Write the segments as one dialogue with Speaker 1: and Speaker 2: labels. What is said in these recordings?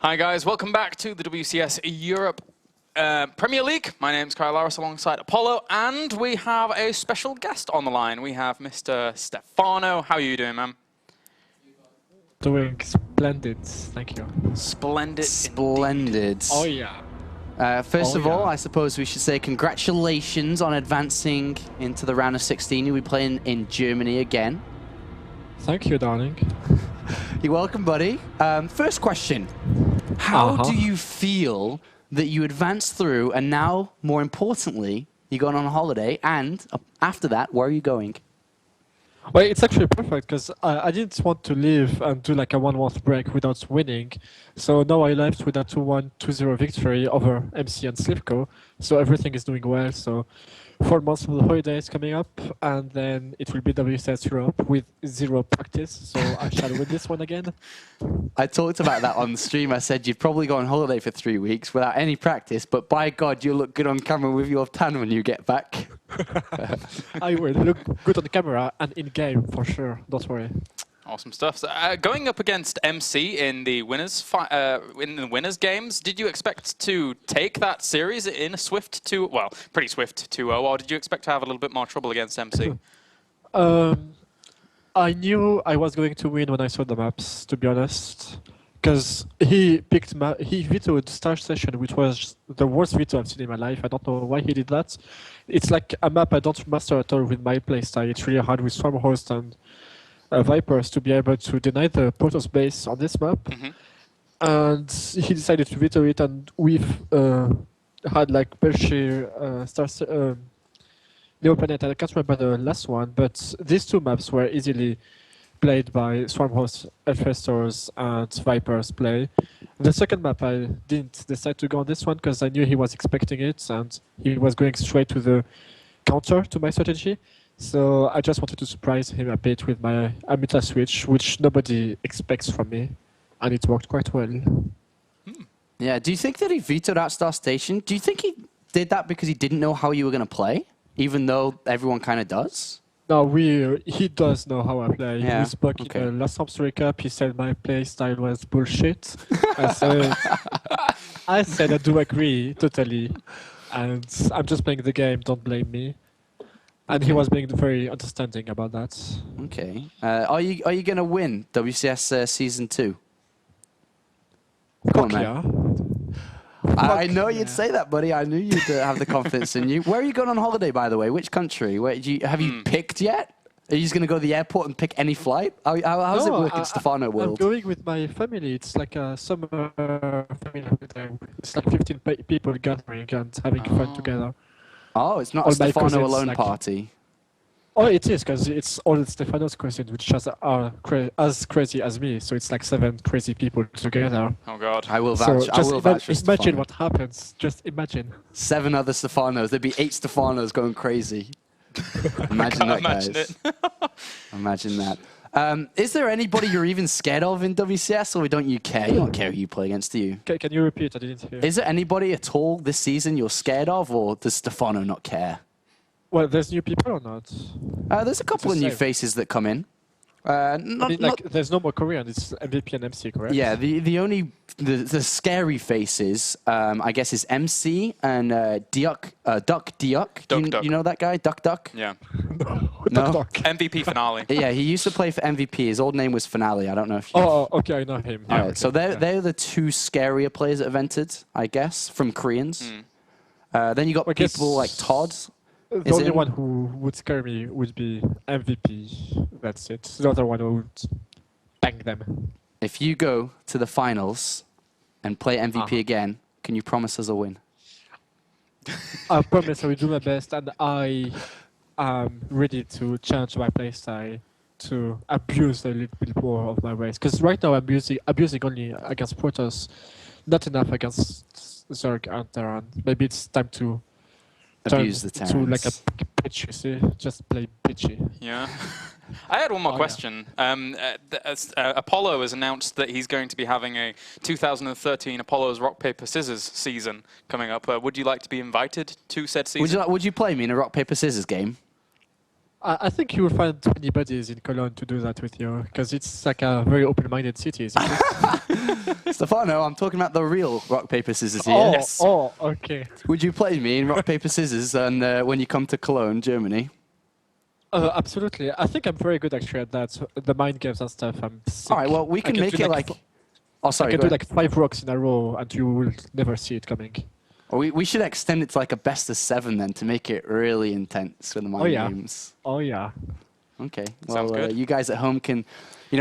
Speaker 1: Hi guys, welcome back to the WCS Europe Premier League. My name's Kyle Laris alongside Apollo, and we have a special guest on the line. We have Mr. Stefano. How are you doing, man?
Speaker 2: Doing splendid, thank you.
Speaker 1: Splendid.
Speaker 3: Splendid.
Speaker 1: Indeed.
Speaker 2: Oh yeah.
Speaker 3: First of all, I suppose we should say congratulations on advancing into the round of 16. You'll be playing in Germany again.
Speaker 2: Thank you, darling.
Speaker 3: You're welcome, buddy. First question. How do you feel that you advanced through, and now, more importantly, you're going on holiday, and after that, where are you going?
Speaker 2: Well, it's actually perfect, because I didn't want to leave and do like a 1-month break without winning. So now I left with a 2-1, 2-0 victory over MC and sLivko. So everything is doing well. So 4 months of the holidays coming up, and then it will be WCS Europe with 0 practice. So I shall win this one again.
Speaker 3: I talked about that on the stream. I said you'd probably go on holiday for 3 weeks without any practice, but by God, you'll look good on camera with your tan when you get back.
Speaker 2: I will look good on the camera and in game for sure. Don't worry.
Speaker 1: Awesome stuff. So, going up against MC in the winners games, did you expect to take that series in a pretty swift 2-0, or did you expect to have a little bit more trouble against MC?
Speaker 2: I knew I was going to win when I saw the maps, to be honest, because he vetoed Star Station, which was the worst veto I've seen in my life. I don't know why he did that. It's like a map I don't master at all with my playstyle. It's really hard with Swarmhost and Vipers to be able to deny the Protoss base on this map. And he decided to veto it, and we've had like Berkshire, Neoplanet, I can't remember the last one, but these 2 maps were easily played by Swarmhost, Infestors, and Vipers play. The second map, I didn't decide to go on this one because I knew he was expecting it, and he was going straight to the counter to my strategy. So I just wanted to surprise him a bit with my Amita switch, which nobody expects from me, and it worked quite well.
Speaker 3: Yeah, do you think that he vetoed out Star Station? Do you think he did that because he didn't know how you were going to play, even though everyone kind of does?
Speaker 2: No, he does know how I play.
Speaker 3: Yeah,
Speaker 2: We spoke in the last Ops recap. He said my play style was bullshit. I said I do agree, totally. And I'm just playing the game, don't blame me. And he was being very understanding about that.
Speaker 3: Okay. Are you going to win WCS Season 2? Come on, man. I know you'd say that, buddy. I knew you'd have the confidence in you. Where are you going on holiday, by the way? Which country? Have you picked yet? Are you just going to go to the airport and pick any flight? How's it work in Stefano World?
Speaker 2: I'm going with my family. It's like a summer family holiday. It's like 15 people gathering and having fun together.
Speaker 3: Oh, it's not a Stefano alone party.
Speaker 2: Oh, it is, because it's all Stefano's cousins, which are as crazy as me. So it's like 7 crazy people together.
Speaker 1: Oh God!
Speaker 3: I will vouch.
Speaker 2: So
Speaker 3: I will vouch for
Speaker 2: imagine
Speaker 3: Stefano.
Speaker 2: what happens. Just imagine.
Speaker 3: 7 other Stefanos. There'd be 8 Stefanos going crazy. Imagine that, guys. Imagine that. Is there anybody you're even scared of in WCS, or don't you care? You don't care who you play against, do you?
Speaker 2: Can you repeat? I didn't hear.
Speaker 3: Is there anybody at all this season you're scared of, or does Stefano not care?
Speaker 2: Well, there's new people or not?
Speaker 3: There's a couple of new faces that come in.
Speaker 2: There's no more Korean. It's MVP and MC, correct?
Speaker 3: Yeah, the scary faces, I guess, is MC and Duck. You know that guy, Duck?
Speaker 1: Yeah.
Speaker 3: No.
Speaker 2: Duck.
Speaker 1: MVP Finale.
Speaker 3: Yeah, he used to play for MVP. His old name was Finale. I don't know if you.
Speaker 2: Oh, okay, I know him.
Speaker 3: All right, so they're the 2 scarier players that have entered, I guess, from Koreans. Then you got people like Todd.
Speaker 2: The only one who would scare me would be MVP. That's it. The other one would bang them.
Speaker 3: If you go to the finals and play MVP again, can you promise us a win?
Speaker 2: I promise I will do my best, and I am ready to change my playstyle to abuse a little bit more of my race. Because right now I'm abusing only against Protoss, not enough against Zerg and Terran. Maybe it's time to
Speaker 3: abuse the Terrans.
Speaker 2: To like a bitch, you see? Just play bitchy.
Speaker 1: Yeah. I had one more question. Apollo has announced that he's going to be having a 2013 Apollo's Rock, Paper, Scissors season coming up. Would you like to be invited to said season?
Speaker 3: Would you play me in a Rock, Paper, Scissors game?
Speaker 2: I think you will find many buddies in Cologne to do that with you, because it's like a very open-minded city, isn't it?
Speaker 3: Stefano, I'm talking about the real rock, paper, scissors here.
Speaker 2: Oh,
Speaker 1: Yes.
Speaker 2: oh, okay.
Speaker 3: Would you play me in rock, paper, scissors and, when you come to Cologne, Germany?
Speaker 2: Absolutely. I think I'm very good actually at that. The mind games and stuff. I'm sick.
Speaker 3: All right, well, we
Speaker 2: I
Speaker 3: can make
Speaker 2: do
Speaker 3: it like... Oh,
Speaker 2: I
Speaker 3: sorry,
Speaker 2: can
Speaker 3: go
Speaker 2: do
Speaker 3: ahead.
Speaker 2: like 5 rocks in a row, and you will never see it coming.
Speaker 3: Or we should extend it to like a best of 7 then to make it really intense with the mind
Speaker 2: yeah.
Speaker 3: games.
Speaker 2: Oh yeah.
Speaker 3: Okay,
Speaker 1: Sounds
Speaker 3: well,
Speaker 1: good.
Speaker 3: you guys at home can,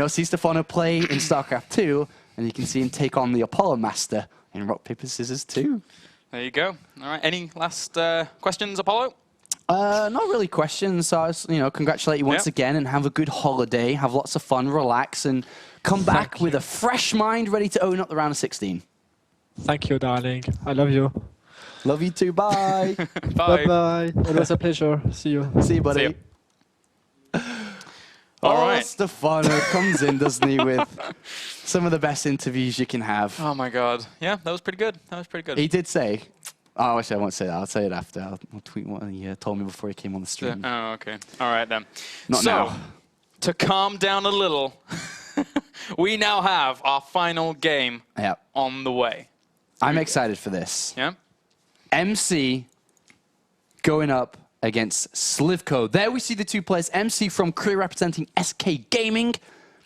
Speaker 3: see Stefano play in StarCraft 2, and you can see him take on the Apollo Master in Rock, Paper, Scissors 2.
Speaker 1: There you go. All right. Any last questions, Apollo?
Speaker 3: Not really questions. So I was, congratulate you once
Speaker 1: Yep.
Speaker 3: again and have a good holiday, have lots of fun, relax, and come back
Speaker 2: Thank
Speaker 3: with
Speaker 2: you.
Speaker 3: a fresh mind ready to own up the round of 16.
Speaker 2: Thank you, darling. I love you.
Speaker 3: Love you too. Bye.
Speaker 1: Bye.
Speaker 2: Bye-bye. It was a pleasure. See you.
Speaker 3: See you, buddy.
Speaker 1: See ya. All right.
Speaker 3: Stefano comes in, doesn't he, with some of the best interviews you can have.
Speaker 1: Oh my God. Yeah, that was pretty good. That was pretty good.
Speaker 3: He did say, oh, actually, I won't say that. I'll say it after. I'll tweet what he told me before he came on the stream.
Speaker 1: Oh, okay. All right then.
Speaker 3: Not
Speaker 1: so,
Speaker 3: now.
Speaker 1: to calm down a little, we now have our final game
Speaker 3: Yeah.
Speaker 1: on the way.
Speaker 3: I'm excited for this.
Speaker 1: Yeah.
Speaker 3: MC going up against sLivko. There we see the two players. MC from Korea representing SK Gaming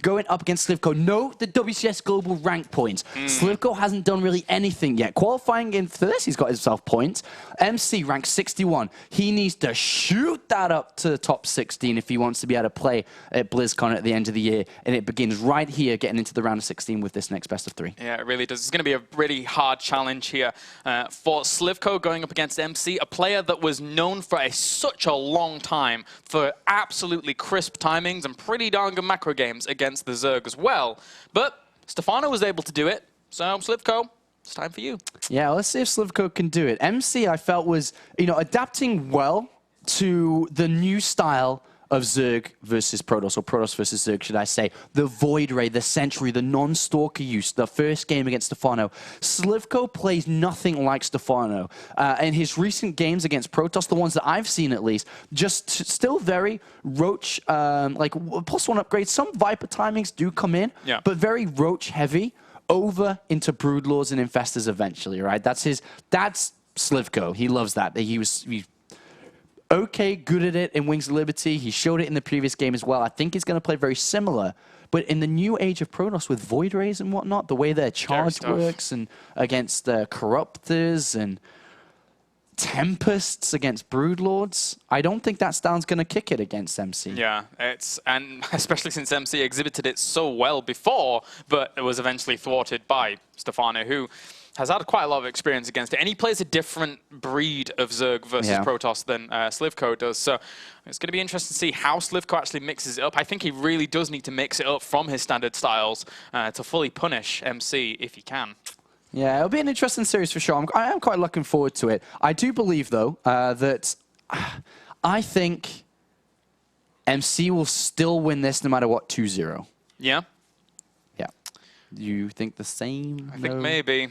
Speaker 3: going up against sLivko. Note the WCS global rank points. sLivko hasn't done really anything yet. Qualifying in for this, he's got himself points. MC ranked 61. He needs to shoot that up to the top 16 if he wants to be able to play at BlizzCon at the end of the year. And it begins right here, getting into the round of 16 with this next best of 3.
Speaker 1: Yeah, it really does. It's going to be a really hard challenge here for sLivko going up against MC, a player that was known for such a long time for absolutely crisp timings and pretty darn good macro games against the Zerg as well. But Stefano was able to do it, so sLivko, it's time for you.
Speaker 3: Yeah, let's see if sLivko can do it. MC, I felt, was adapting well to the new style of Zerg versus Protoss, or Protoss versus Zerg, should I say. The Void Ray, the Sentry, the non-stalker use, the first game against Stefano. sLivko plays nothing like Stefano. In his recent games against Protoss, the ones that I've seen at least, just still very Roach, like +1 upgrades. Some Viper timings do come in,
Speaker 1: Yeah.
Speaker 3: but very Roach heavy over into Broodlords and Infestors eventually, right? That's sLivko. He loves that. He's okay, good at it in Wings of Liberty. He showed it in the previous game as well. I think he's going to play very similar. But in the new age of Protoss with Void Rays and whatnot, the way their charge
Speaker 1: stuff.
Speaker 3: works and against Corruptors and Tempests against Broodlords, I don't think that style's going to kick it against MC.
Speaker 1: Yeah, and especially since MC exhibited it so well before, but it was eventually thwarted by Stefano, who has had quite a lot of experience against it. And he plays a different breed of Zerg versus Protoss than sLivko does. So it's going to be interesting to see how sLivko actually mixes it up. I think he really does need to mix it up from his standard styles to fully punish MC if he can.
Speaker 3: Yeah, it'll be an interesting series for sure. I am quite looking forward to it. I do believe, though, that I think MC will still win this no matter what, 2-0.
Speaker 1: Yeah?
Speaker 3: Yeah. Do you think the same?
Speaker 1: I think maybe.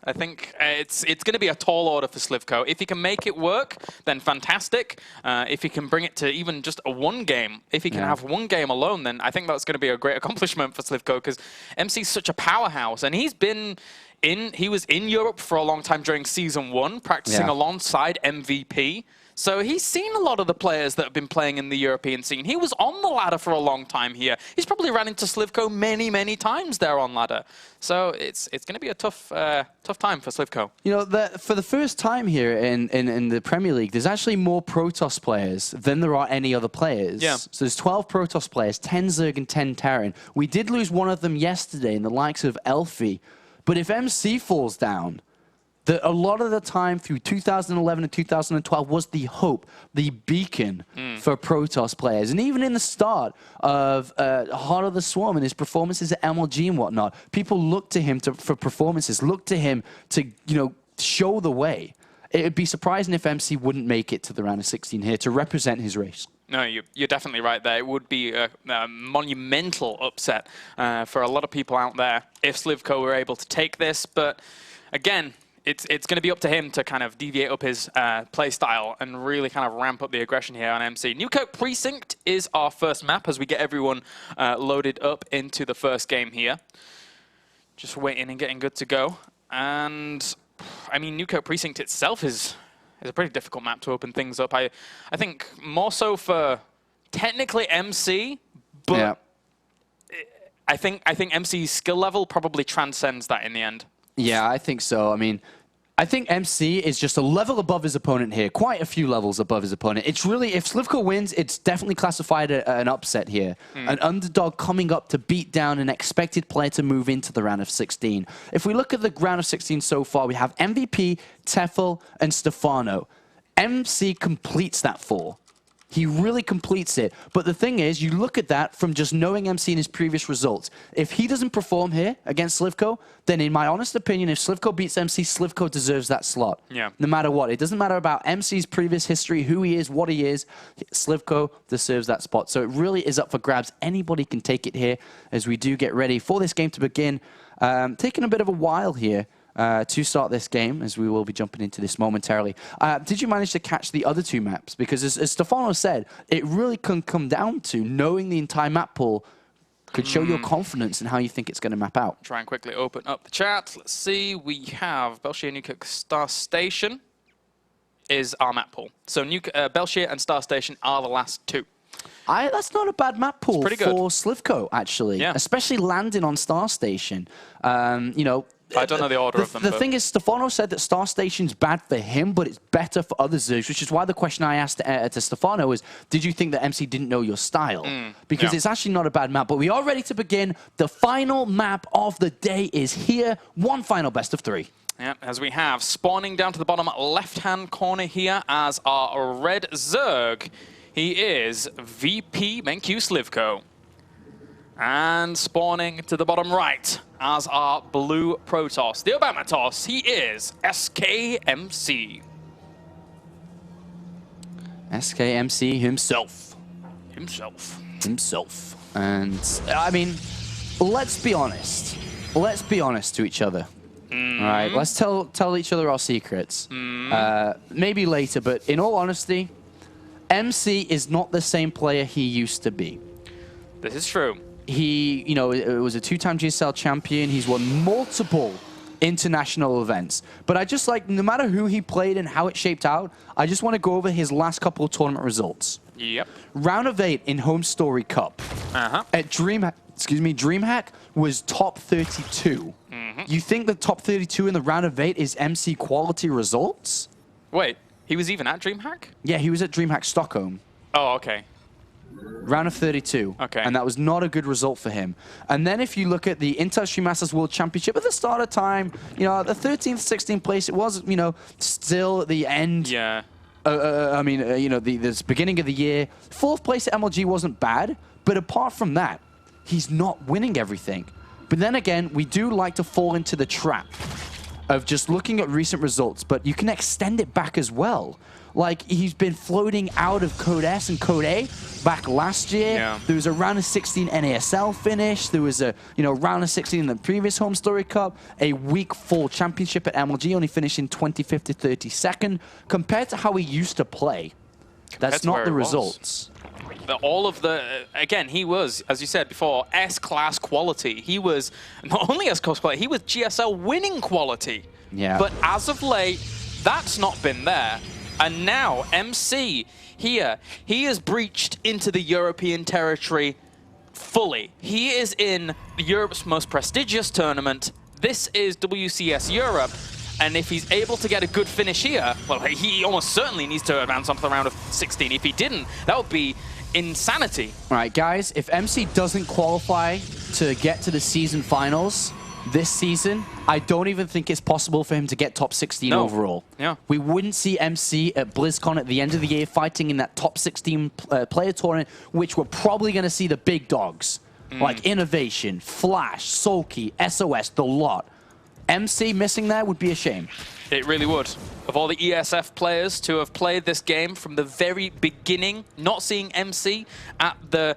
Speaker 1: I think it's going to be a tall order for sLivko. If he can make it work, then fantastic. If he can bring it to even just a one game, if he can have one game alone, then I think that's going to be a great accomplishment for sLivko, because MC's such a powerhouse, and he was in Europe for a long time during Season 1, practicing alongside MVP. So he's seen a lot of the players that have been playing in the European scene. He was on the ladder for a long time here. He's probably ran into sLivko many, many times there on ladder. So it's going to be a tough time for sLivko.
Speaker 3: You know, for the first time here in the Premier League, there's actually more Protoss players than there are any other players.
Speaker 1: Yeah.
Speaker 3: So there's 12 Protoss players, 10 Zerg and 10 Terran. We did lose one of them yesterday in the likes of Elfie. But if MC falls down, a lot of the time through 2011 and 2012 was the hope, the beacon for Protoss players. And even in the start of Heart of the Swarm and his performances at MLG and whatnot, people looked to him for performances, looked to him to, show the way. It would be surprising if MC wouldn't make it to the round of 16 here to represent his race.
Speaker 1: No, you're definitely right there. It would be a monumental upset for a lot of people out there if sLivko were able to take this. But again, it's going to be up to him to kind of deviate up his play style and really kind of ramp up the aggression here on MC. Newkirk Precinct is our first map as we get everyone loaded up into the first game here. Just waiting and getting good to go. And, I mean, Newkirk Precinct itself is a pretty difficult map to open things up. I think more so for technically MC, but
Speaker 3: Yeah.
Speaker 1: I think MC's skill level probably transcends that in the end.
Speaker 3: Yeah, I think so. I mean, I think MC is just a level above his opponent here, quite a few levels above his opponent. It's really, if sLivko wins, it's definitely classified an upset here. An underdog coming up to beat down an expected player to move into the round of 16. If we look at the round of 16 so far, we have MVP, Tefl, and Stefano. MC completes that 4. He really completes it. But the thing is, you look at that from just knowing MC in his previous results. If he doesn't perform here against sLivko, then in my honest opinion, if sLivko beats MC, sLivko deserves that slot.
Speaker 1: Yeah.
Speaker 3: No matter what. It doesn't matter about MC's previous history, who he is, what he is. sLivko deserves that spot. So it really is up for grabs. Anybody can take it here as we do get ready for this game to begin. Taking a bit of a while here. To start this game, as we will be jumping into this momentarily. Did you manage to catch the other 2 maps? Because as Stefano said, it really can come down to knowing the entire map pool could show your confidence in how you think it's going to map out.
Speaker 1: Try and quickly open up the chat. Let's see. We have Belshir, Newkirk, Star Station is our map pool. So Belshir and Star Station are the last 2.
Speaker 3: That's not a bad map pool for
Speaker 1: pretty good.
Speaker 3: sLivko, actually.
Speaker 1: Yeah.
Speaker 3: Especially landing on Star Station. You know,
Speaker 1: I don't know the order of them.
Speaker 3: The thing is, Stefano said that Star Station's bad for him, but it's better for other Zergs, which is why the question I asked to Stefano is, did you think that MC didn't know your style? Because it's actually not a bad map, but we are ready to begin. The final map of the day is here. One final best of 3.
Speaker 1: Yeah, as we have spawning down to the bottom left-hand corner here as our red Zerg. He is VP MenQ sLivko. And spawning to the bottom right as our blue Protoss, the Obama Toss, he is SKMC.
Speaker 3: SKMC himself.
Speaker 1: Himself.
Speaker 3: And, I mean, let's be honest. Let's be honest to each other. All right, let's tell each other our secrets. Maybe later, but in all honesty, MC is not the same player he used to be.
Speaker 1: This is true.
Speaker 3: He, you know, was a 2-time GSL champion. He's won multiple international events. But I just like, no matter who he played and how it shaped out, I just want to go over his last couple of tournament results.
Speaker 1: Yep.
Speaker 3: Round of 8 in Home Story Cup. At DreamHack was top 32. You think the top 32 in the round of 8 is MC quality results?
Speaker 1: Wait, he was even at DreamHack?
Speaker 3: Yeah, he was at DreamHack Stockholm.
Speaker 1: Oh, okay.
Speaker 3: Round of 32.
Speaker 1: Okay.
Speaker 3: And that was not a good result for him. And then if you look at the Inter-Stream Masters World Championship, at the start of time, you know, the 13th, 16th place, it was, you know, still at the end.
Speaker 1: Yeah.
Speaker 3: I mean, you know, this beginning of the year. 4th place at MLG wasn't bad, but apart from that, he's not winning everything. But then again, we do like to fall into the trap of just looking at recent results, but you can extend it back as well. Like, he's been floating out of Code S and Code A back last year.
Speaker 1: Yeah.
Speaker 3: There was a round of 16 NASL finish. There was a, you know, round of 16 in the previous Home Story Cup. A week 4 championship at MLG, only finishing 25th to 32nd. Compared to how he used to play, that's not the results.
Speaker 1: All of the, again, he was, as you said before, S-class quality. He was not only S-class quality, he was GSL winning quality.
Speaker 3: Yeah.
Speaker 1: But as of late, that's not been there. And now, MC here, he has breached into the European territory fully. He is in Europe's most prestigious tournament. This is WCS Europe. And if he's able to get a good finish here, well, he almost certainly needs to advance on to the round of 16. If he didn't, that would be insanity.
Speaker 3: All right, guys, if MC doesn't qualify to get to the season finals this season, I don't even think it's possible for him to get top 16 overall.
Speaker 1: Yeah.
Speaker 3: We wouldn't see MC at BlizzCon at the end of the year fighting in that top 16 player tournament, which we're probably going to see the big dogs, like Innovation, Flash, Sulky, SOS, the lot. MC missing there would be a shame.
Speaker 1: It really would. Of all the ESF players to have played this game from the very beginning, not seeing MC at the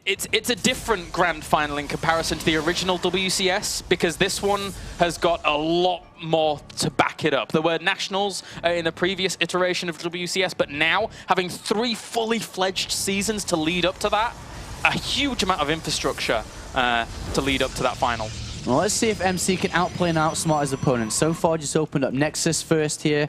Speaker 1: it's a different grand final in comparison to the original WCS, because this one has got a lot more to back it up. There were nationals in the previous iteration of WCS, but now having 3 fully fledged seasons to lead up to that, a huge amount of infrastructure to lead up to that final.
Speaker 3: Well, let's see if MC can outplay and outsmart his opponent. So far, just opened up Nexus first here.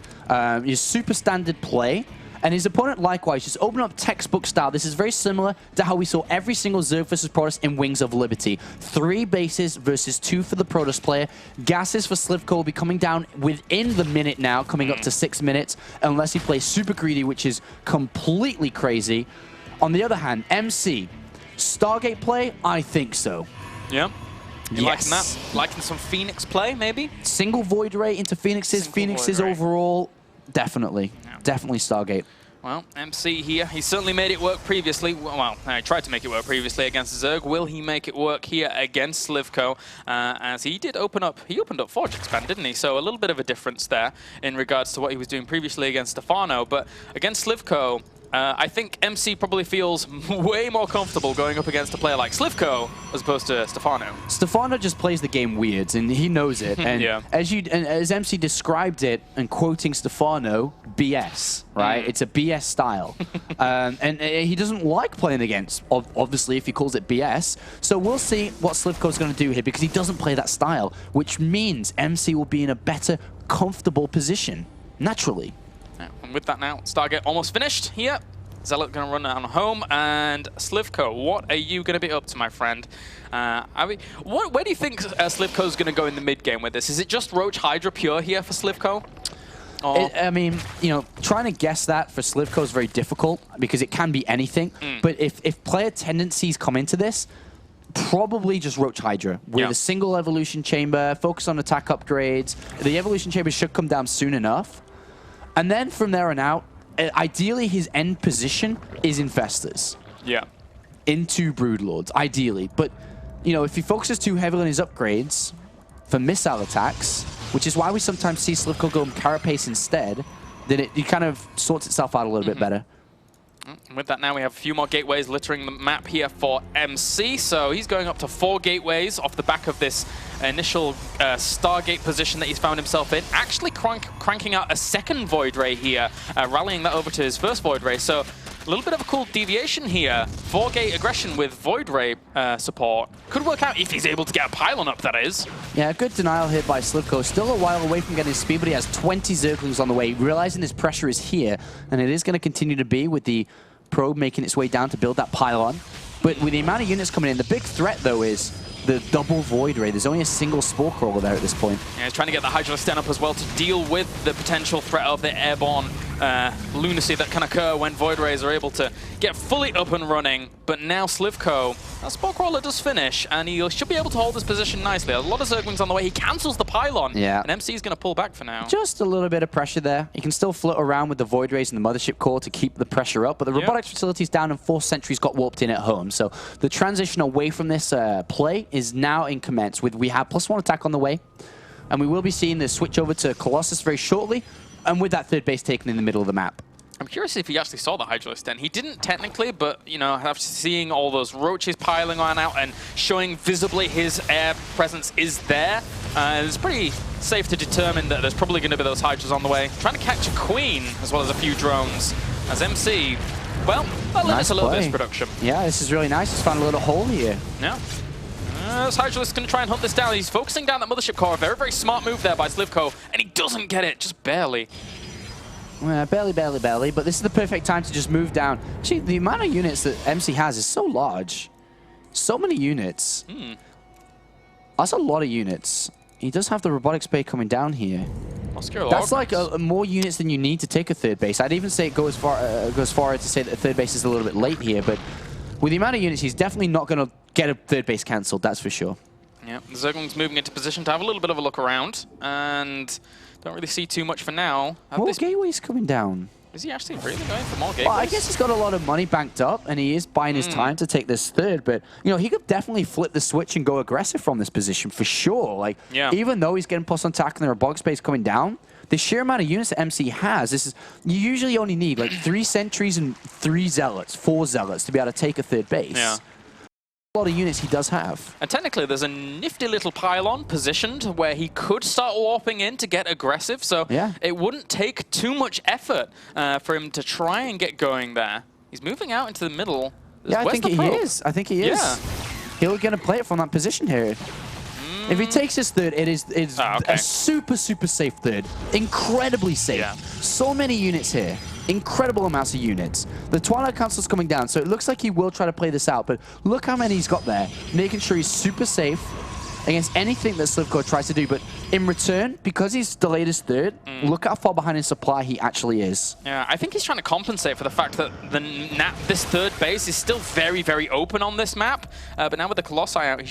Speaker 3: His super standard play. And his opponent, likewise, just open up textbook style. This is very similar to how we saw every single Zerg versus Protoss in Wings of Liberty. 3 bases versus 2 for the Protoss player. Gases for sLivko will be coming down within the minute now, coming up to 6 minutes, unless he plays super greedy, which is completely crazy. On the other hand, MC, Stargate play? I think so.
Speaker 1: Yeah. You
Speaker 3: Yes.
Speaker 1: liking that? Liking some Phoenix play, maybe?
Speaker 3: Single Void Ray into Phoenixes.
Speaker 1: Single
Speaker 3: Phoenixes
Speaker 1: Void Ray.
Speaker 3: overall, definitely.
Speaker 1: Yeah.
Speaker 3: Definitely Stargate.
Speaker 1: Well, MC here, he certainly made it work previously. Well, he tried to make it work previously against Zerg. Will he make it work here against sLivko? As he did opened up Forge Expand, didn't he? So a little bit of a difference there in regards to what he was doing previously against Stefano. But against sLivko, I think MC probably feels way more comfortable going up against a player like sLivko as opposed to Stefano.
Speaker 3: Stefano just plays the game weird, and he knows it. And
Speaker 1: Yeah.
Speaker 3: as MC described it, and quoting Stefano, BS, right? It's a BS style. And he doesn't like playing against, obviously, if he calls it BS. So we'll see what sLivko's going to do here, because he doesn't play that style, which means MC will be in a better, comfortable position, naturally.
Speaker 1: And with that now, Stargate almost finished here. Zealot going to run down home, and sLivko, what are you going to be up to, my friend? I mean, where do you think sLivko's going to go in the mid game with this? Is it just Roach Hydra pure here for sLivko?
Speaker 3: I mean, you know, trying to guess that for sLivko is very difficult, because it can be anything. But if player tendencies come into this, probably just Roach Hydra with a single evolution chamber, focus on attack upgrades. The evolution chamber should come down soon enough. And then from there on out, ideally his end position is Infestors.
Speaker 1: Yeah.
Speaker 3: Into Broodlords, ideally. But, you know, if he focuses too heavily on his upgrades for missile attacks, which is why we sometimes see sLivko go Carapace instead, then it kind of sorts itself out a little bit better.
Speaker 1: And with that now, we have a few more gateways littering the map here for MC. So he's going up to 4 gateways off the back of this initial Stargate position that he's found himself in. Actually cranking out a second Void Ray here, rallying that over to his first Void Ray. So a little bit of a cool deviation here. 4-gate aggression with Void Ray support. Could work out if he's able to get a pylon up, that is.
Speaker 3: Yeah, good denial here by sLivko. Still a while away from getting his speed, but he has 20 Zerglings on the way, realizing his pressure is here, and it is going to continue to be with the probe making its way down to build that pylon. But with the amount of units coming in, the big threat, though, is the double Void Ray. There's only a single Spore Crawler there at this point.
Speaker 1: Yeah, he's trying to get the Hydra stand up as well to deal with the potential threat of the airborne lunacy that can occur when Void Rays are able to get fully up and running. But now sLivko, that Spore Crawler does finish, and he should be able to hold his position nicely. A lot of Zerglings on the way. He cancels the pylon, and MC's going to pull back for now.
Speaker 3: Just a little bit of pressure there. He can still float around with the Void Rays and the Mothership Core to keep the pressure up, but the robotics facility's down and 4th Sentry's got warped in at home. So the transition away from this play is now in commence. We have +1 attack on the way, and we will be seeing the switch over to Colossus very shortly, and with that 3rd base taken in the middle of the map.
Speaker 1: I'm curious if he actually saw the Hydralisk Den. He didn't technically, but, you know, after seeing all those roaches piling on out and showing visibly his air presence is there, it's pretty safe to determine that there's probably going to be those Hydras on the way. Trying to catch a Queen, as well as a few drones, as MC, well, that limits a little bit of production.
Speaker 3: Yeah, this is really nice. He's found a little hole here.
Speaker 1: Yeah. This Hydralisk going to try and hunt this down. He's focusing down that Mothership Core. Very, very smart move there by sLivko, and he doesn't get it, just barely.
Speaker 3: Barely, but this is the perfect time to just move down. Actually, the amount of units that MC has is so large. So many units. That's a lot of units. He does have the robotics bay coming down here. That's like more units than you need to take a 3rd base. I'd even say it goes far to say that a 3rd base is a little bit late here, but with the amount of units, he's definitely not going to get a 3rd base cancelled, that's for sure.
Speaker 1: Yeah, the Zergling's moving into position to have a little bit of a look around, and don't really see too much for now.
Speaker 3: More gateways coming down.
Speaker 1: Is he actually really going for more gateways?
Speaker 3: Well, I guess he's got a lot of money banked up, and he is buying his time to take this 3rd, but, you know, he could definitely flip the switch and go aggressive from this position, for sure. Like, even though he's getting plus on attack and the robotics base coming down, the sheer amount of units that MC has, you usually only need like 3 sentries and 3 zealots, 4 zealots to be able to take a third base.
Speaker 1: Yeah.
Speaker 3: A lot of units he does have.
Speaker 1: And technically, there's a nifty little pylon positioned where he could start warping in to get aggressive, so it wouldn't take too much effort for him to try and get going there. He's moving out into the middle.
Speaker 3: I think he is. I think he is.
Speaker 1: Yeah.
Speaker 3: He'll going to play it from that position here. If he takes his third, it's a super, super safe third. Incredibly safe.
Speaker 1: Yeah.
Speaker 3: So many units here. Incredible amounts of units. The Twilight Council's coming down, so it looks like he will try to play this out, but look how many he's got there, making sure he's super safe against anything that sLivko tries to do. But in return, because he's delayed his third, look how far behind in supply he actually is.
Speaker 1: Yeah, I think he's trying to compensate for the fact that this third base is still very, very open on this map. But now with the Colossus out, he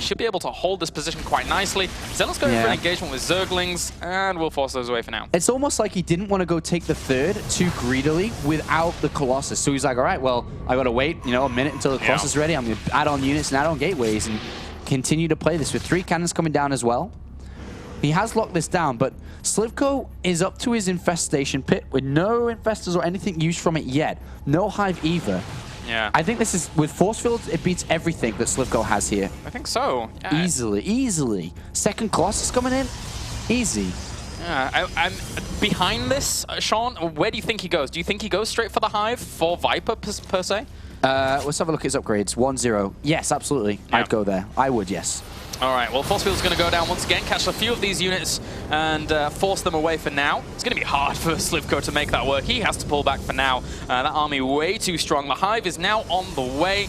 Speaker 1: should be able to hold this position quite nicely. Zealot's going for an engagement with Zerglings, and we'll force those away for now.
Speaker 3: It's almost like he didn't want to go take the third too greedily without the Colossus. So he's like, all right, well, I got to wait, a minute until the Colossus is ready. I'm going to add on units and add on gateways and continue to play this with 3 cannons coming down as well. He has locked this down, but sLivko is up to his infestation pit with no infestors or anything used from it yet. No hive either.
Speaker 1: Yeah.
Speaker 3: I think this is, with force fields, it beats everything that sLivko has here.
Speaker 1: I think so. Yeah.
Speaker 3: Easily. Second Colossus coming in, easy.
Speaker 1: Yeah, I'm behind this, Sean. Where do you think he goes? Do you think he goes straight for the hive for Viper per se?
Speaker 3: Let's have a look at his upgrades. 1-0. Yes, absolutely.
Speaker 1: Yeah.
Speaker 3: I'd go there. I would, yes.
Speaker 1: All right, well, Force Field's going to go down once again, catch a few of these units and force them away for now. It's going to be hard for sLivko to make that work. He has to pull back for now. That army way too strong. The hive is now on the way.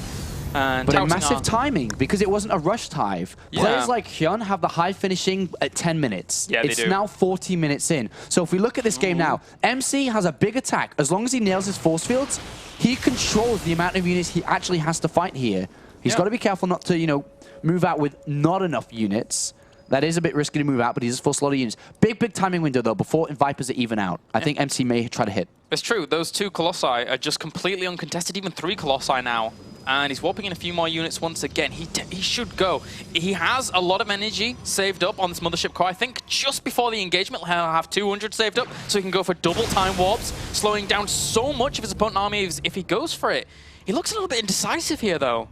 Speaker 3: But a massive timing, because it wasn't a rushed hive.
Speaker 1: Yeah.
Speaker 3: Players like Hyun have the hive finishing at 10 minutes.
Speaker 1: Yeah,
Speaker 3: it's now 40 minutes in. So if we look at this game now, MC has a big attack. As long as he nails his force fields, he controls the amount of units he actually has to fight here. He's got to be careful not to, move out with not enough units. That is a bit risky to move out, but he does force a lot of units. Big timing window, though, before Vipers are even out. I think MC may try to hit.
Speaker 1: It's true. Those 2 Colossi are just completely uncontested, even 3 Colossi now. And he's warping in a few more units once again. He should go. He has a lot of energy saved up on this Mothership core. I think just before the engagement, he'll have 200 saved up, so he can go for double time warps, slowing down so much of his opponent army if he goes for it. He looks a little bit indecisive here, though.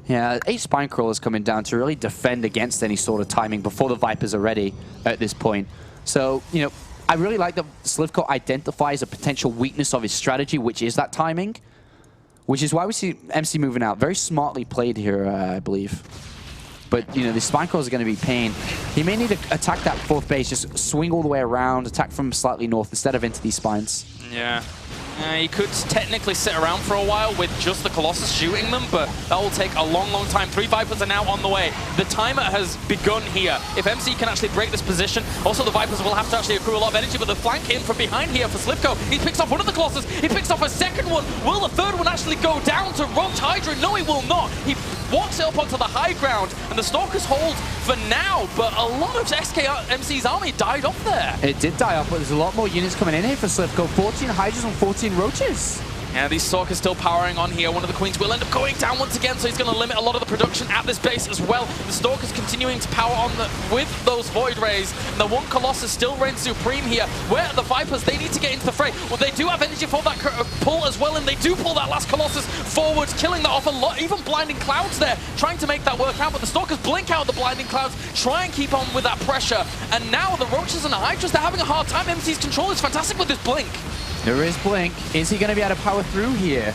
Speaker 3: Yeah, 8 Spine Crawlers coming down to really defend against any sort of timing before the Vipers are ready at this point. So, I really like that sLivko identifies a potential weakness of his strategy, which is that timing. Which is why we see MC moving out. Very smartly played here, I believe. But, the Spine Crawlers are going to be pain. He may need to attack that 4th base, just swing all the way around, attack from slightly north instead of into these spines.
Speaker 1: Yeah. He could technically sit around for a while with just the Colossus shooting them, but that will take a long, long time. 3 Vipers are now on the way. The timer has begun here. If MC can actually break this position, also the Vipers will have to actually accrue a lot of energy, but the flank in from behind here for sLivko. He picks off one of the Colossus. He picks off a second one. Will the third one actually go down to Roach Hydra? No, he will not. He walks it up onto the high ground, and the Stalkers hold for now, but a lot of MC's army died off there.
Speaker 3: It did die off, but there's a lot more units coming in here for sLivko. 14 Hydras and 14 Roaches.
Speaker 1: Yeah, these Stalkers still powering on here. One of the Queens will end up going down once again, so he's going to limit a lot of the production at this base as well. The Stalkers continuing to power on with those Void Rays. And the 1 Colossus still reigns supreme here. Where are the Vipers? They need to get into the fray. Well, they do have energy for that pull as well, and they do pull that last Colossus forward, killing that off a lot. Even Blinding Clouds there, trying to make that work out, but the Stalkers blink out the Blinding Clouds, try and keep on with that pressure. And now the Roaches and the Hydras, they're having a hard time. MC's control is fantastic with this blink.
Speaker 3: There is Blink. Is he going to be able to power through here?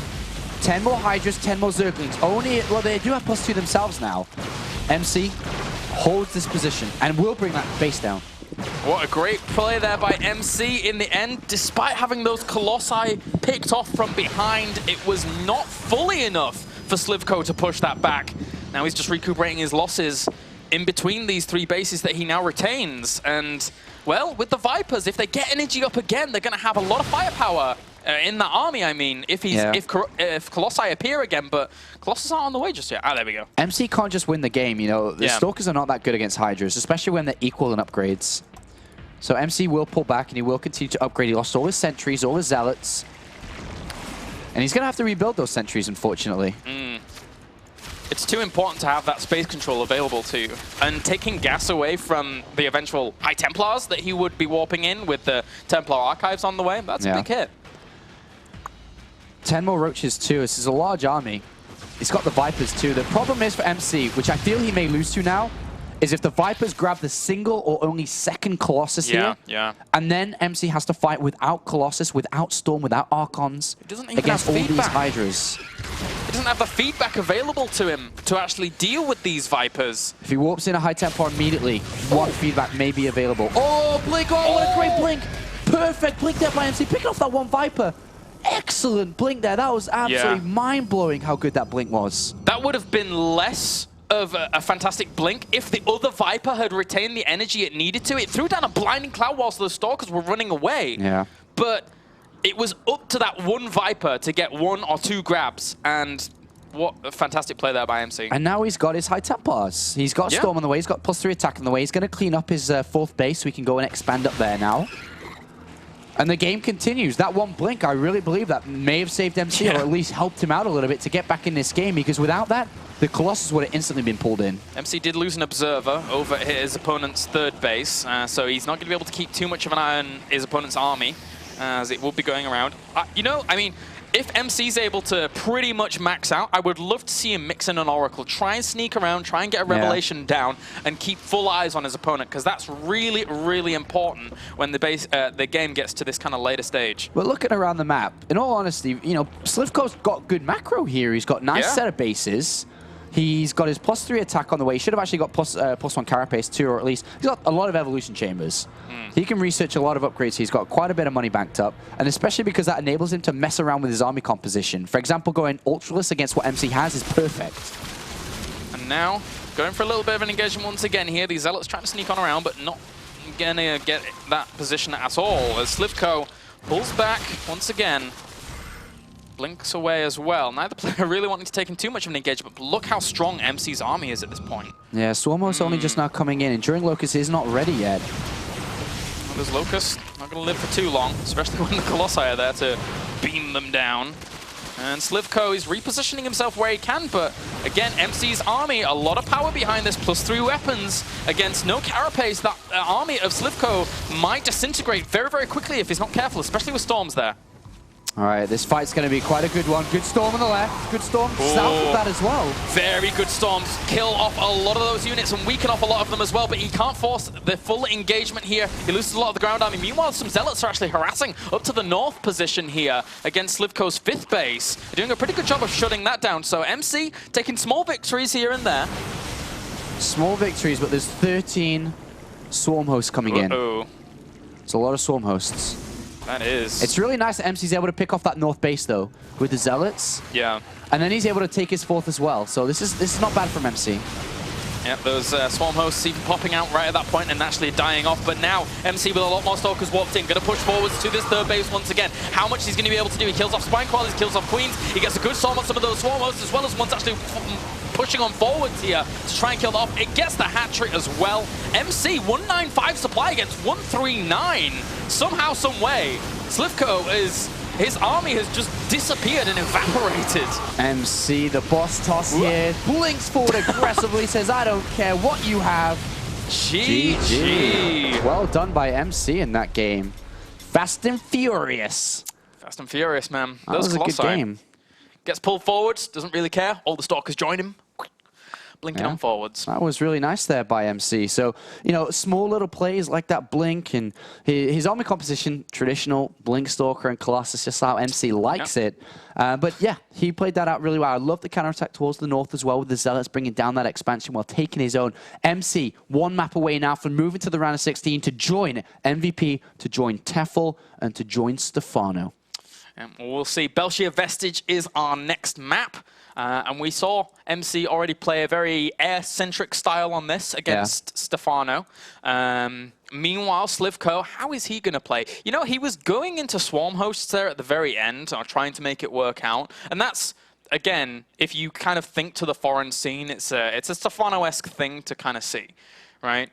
Speaker 3: 10 more Hydras, 10 more Zerglings. Well, they do have +2 themselves now. MC holds this position and will bring that base down.
Speaker 1: What a great play there by MC in the end. Despite having those Colossi picked off from behind, it was not fully enough for sLivko to push that back. Now he's just recuperating his losses in between these 3 bases that he now retains. And, well, with the Vipers, if they get energy up again, they're going to have a lot of firepower in the army, I mean, if Colossi appear again, but Colossus aren't on the way just yet. Ah, there we go.
Speaker 3: MC can't just win the game, The Stalkers are not that good against Hydras, especially when they're equal in upgrades. So MC will pull back, and he will continue to upgrade. He lost all his sentries, all his zealots. And he's going to have to rebuild those sentries, unfortunately.
Speaker 1: It's too important to have that space control available to you. And taking gas away from the eventual High Templars that he would be warping in with the Templar Archives on the way, that's a big hit.
Speaker 3: 10 more Roaches too. This is a large army. He's got the Vipers too. The problem is for MC, which I feel he may lose to now, is if the Vipers grab the single or only second Colossus here, and then MC has to fight without Colossus, without Storm, without Archons, against all these Hydras.
Speaker 1: He doesn't have the feedback available to him to actually deal with these Vipers.
Speaker 3: If he warps in a High Templar immediately, one feedback may be available. Oh, Blink! Oh, what a great Blink! Perfect Blink there by MC, picking off that one Viper. Excellent Blink there. That was absolutely mind-blowing how good that Blink was.
Speaker 1: That would have been less of a fantastic Blink if the other Viper had retained the energy it needed to. It threw down a blinding cloud whilst the Stalkers were running away.
Speaker 3: Yeah.
Speaker 1: But it was up to that one Viper to get 1 or 2 grabs, and what a fantastic play there by MC.
Speaker 3: And now he's got his High Templars. He's got Storm on the way, he's got +3 attack on the way. He's going to clean up his 4th base so he can go and expand up there now. And the game continues. That one Blink, I really believe that may have saved MC, or at least helped him out a little bit to get back in this game, because without that, the Colossus would have instantly been pulled in.
Speaker 1: MC did lose an Observer over his opponent's 3rd base, so he's not going to be able to keep too much of an eye on his opponent's army, as it will be going around. You know, I mean, if MC's able to pretty much max out, I would love to see him mix in an Oracle, try and sneak around, try and get a Revelation down, and keep full eyes on his opponent, because that's really, really important when the game gets to this kind of later stage.
Speaker 3: But looking around the map, in all honesty, you know, sLivko's got good macro here. He's got nice set of bases. He's got his +3 attack on the way. He should have actually got +1 Carapace too, or at least he's got a lot of evolution chambers. He can research a lot of upgrades. He's got quite a bit of money banked up, and especially because that enables him to mess around with his army composition. For example, going Ultraless against what MC has is perfect.
Speaker 1: And now, going for a little bit of an engagement once again here. These Zealots trying to sneak on around, but not gonna get that position at all, as sLivko pulls back once again. Blinks away as well. Neither player really wanting to take in too much of an engagement, but look how strong MC's army is at this point.
Speaker 3: Yeah, Swarmo's only just now coming in, and Enduring Locust is not ready yet.
Speaker 1: Well, this Locust not going to live for too long, especially when the Colossi are there to beam them down. And sLivko is repositioning himself where he can, but again, MC's army, a lot of power behind this, +3 weapons against no Carapace. That army of sLivko might disintegrate very, very quickly if he's not careful, especially with Storms there.
Speaker 3: All right, this fight's going to be quite a good one. Good Storm on the left, good Storm south of that as well.
Speaker 1: Very good Storms. Kill off a lot of those units and weaken off a lot of them as well, but he can't force the full engagement here. He loses a lot of the ground army. Meanwhile, some Zealots are actually harassing up to the north position here against sLivko's 5th base. They're doing a pretty good job of shutting that down, so MC taking small victories here and there.
Speaker 3: Small victories, but there's 13 Swarm hosts coming in. It's a lot of Swarm hosts.
Speaker 1: That is.
Speaker 3: It's really nice that MC's able to pick off that north base, though, with the Zealots.
Speaker 1: Yeah.
Speaker 3: And then he's able to take his 4th as well. So this is not bad from MC.
Speaker 1: Yeah, those Swarm hosts even popping out right at that point and actually dying off. But now, MC with a lot more Stalkers warped in. Going to push forwards to this 3rd base once again. How much he's going to be able to do? He kills off Spine Koalas, he kills off Queens. He gets a good storm on some of those Swarm hosts, as well as one's actually pushing on forwards here to try and kill off. It gets the hat trick as well. MC, 195 supply against 139. Somehow, some way, sLivko his army has just disappeared and evaporated.
Speaker 3: MC, the boss toss here, blinks forward aggressively, says, I don't care what you have.
Speaker 1: GG.
Speaker 3: Well done by MC in that game. Fast and furious.
Speaker 1: Fast and furious, man.
Speaker 3: That was a good game.
Speaker 1: Gets pulled forwards, doesn't really care. All the Stalkers join him. Blinking on forwards. That
Speaker 3: was really nice there by MC. So, you know, small little plays like that Blink, and his army composition, traditional Blink Stalker and Colossus, just how MC likes it. But yeah, he played that out really well. I love the counterattack towards the north as well, with the Zealots bringing down that expansion while taking his own. MC, 1 map away now from moving to the round of 16 to join MVP, to join Tefl, and to join Stefano.
Speaker 1: We'll see. Belshir Vestige is our next map. And we saw MC already play a very air-centric style on this against Stefano. Meanwhile, sLivko, how is he going to play? You know, he was going into Swarm hosts there at the very end, or trying to make it work out. And that's, again, if you kind of think to the foreign scene, it's a Stefano-esque thing to kind of see, right?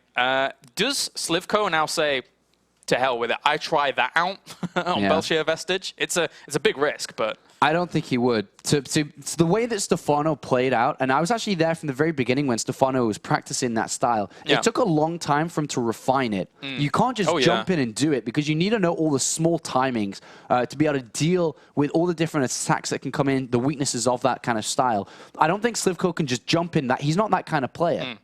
Speaker 1: Does sLivko now say, to hell with it, I try that out on Belshir Vestige? It's a big risk, but...
Speaker 3: I don't think he would. To the way that Stefano played out, and I was actually there from the very beginning when Stefano was practicing that style.
Speaker 1: Yeah.
Speaker 3: It took a long time for him to refine it. You can't just jump in and do it because you need to know all the small timings to be able to deal with all the different attacks that can come in, the weaknesses of that kind of style. I don't think sLivko can just jump in that. He's not that kind of player.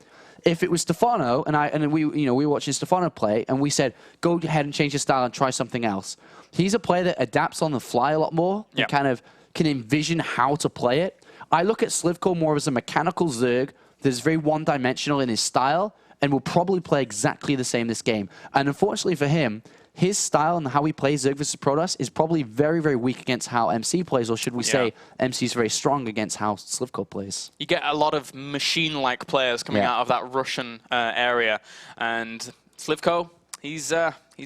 Speaker 3: If it was Stefano and we were watching Stefano play and we said, go ahead and change your style and try something else. He's a player that adapts on the fly a lot more and kind of can envision how to play it. I look at sLivko more as a mechanical Zerg that is very one-dimensional in his style and will probably play exactly the same this game. And unfortunately for him, his style and how he plays Zerg versus Protoss is probably very, very weak against how MC plays, or should we say MC is very strong against how sLivko plays.
Speaker 1: You get a lot of machine-like players coming out of that Russian area, and sLivko, he's